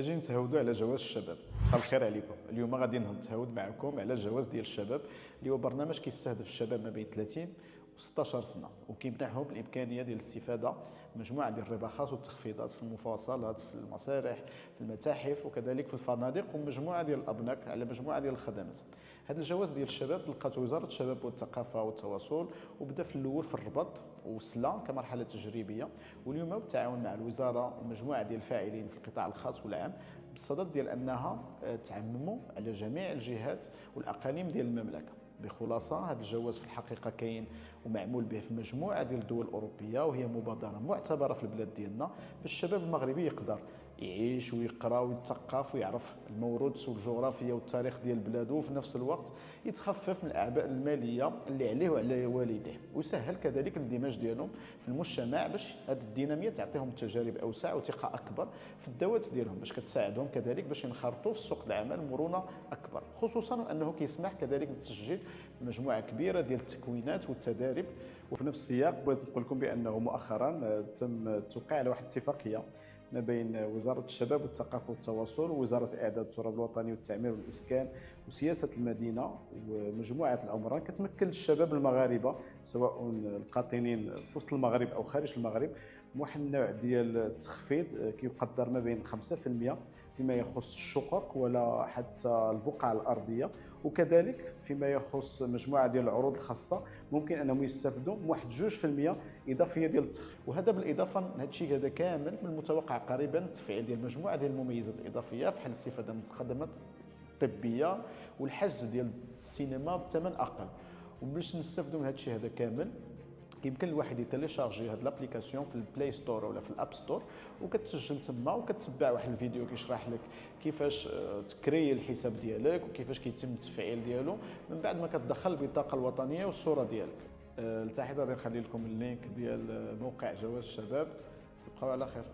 اجي نتهاودوا على جواز الشباب. مساء الخير عليكم. اليوم غادي نتهاود معكم على الجواز ديال الشباب اللي هو برنامج كيستهدف الشباب ما بين 30 و 16 سنه وكيمنحهم الامكانيه ديال الاستفاده مجموعه ديال الرباحات والتخفيضات في المواصلات، في المسارح، في المتاحف وكذلك في الفنادق ومجموعه ديال الابناك على مجموعه ديال الخدمات. هذا الجواز ديال الشباب لقات وزاره الشباب والثقافه والتواصل وبدا في الاول في الرباط وسلا كمرحله تجريبيه، واليوم بالتعاون مع الوزاره ومجموعه ديال الفاعلين في القطاع الخاص والعام بالصدد ديال انها تعمموا على جميع الجهات والاقاليم ديال المملكه. بخلاصه هذا الجواز في الحقيقه كاين ومعمول به في مجموعه ديال الدول الاوروبيه، وهي مبادره معتبره في البلاد ديالنا باش الشباب المغربي يقدر يعيش ويقرا ويتثقف ويعرف الموروث والجغرافيا والتاريخ ديال بلاده، وفي نفس الوقت يتخفف من الاعباء الماليه اللي عليه وعلى والديه، ويسهل كذلك الاندماج ديالهم في المجتمع باش هذه الديناميه تعطيهم تجارب اوسع وثقه اكبر في الذوات ديالهم، باش كتساعدهم كذلك باش ينخرطوا في سوق العمل مرونه اكبر، خصوصا انه كيسمح كذلك بالتسجيل في مجموعه كبيره ديال التكوينات والتدارب. وفي نفس السياق بغيت نقول لكم بانه مؤخرا تم التوقيع على واحد الاتفاقيه ما بين وزارة الشباب والثقافة والتواصل ووزارة إعداد التراث الوطني والتعمير والإسكان وسياسة المدينة ومجموعة العمران، كتمكن الشباب المغاربة سواء القاطنين في وسط المغرب أو خارج المغرب واحد النوع ديال التخفيض كيقدر ما بين 5% فيما يخص الشقق ولا حتى البقع الأرضية، وكذلك فيما يخص مجموعة ديال العروض الخاصة ممكن أنهم يستافدوا من واحد 2% إضافية ديال التخفيض. وهذا بالإضافة هذا الشيء هذا كامل من المتوقع قريبا التفعيل ديال مجموعة ديال المميزات الإضافية بحال الاستفادة من الخدمات الطبية والحجز ديال السينما بثمن أقل. وباش نستافدوا من هذا الشيء هذا كامل يمكن الواحد يتيليشارجي هاد لابليكاسيون في البلاي ستور ولا في الاب ستور وكتسجل تما وكتبع واحد الفيديو كيشرح لك كيفاش تكري الحساب ديالك وكيفاش كيتم التفعيل ديالو من بعد ما كتدخل البطاقه الوطنيه والصوره ديالك. لتحت غادي نخلي لكم اللينك ديال موقع جواز الشباب. تبقاو على خير.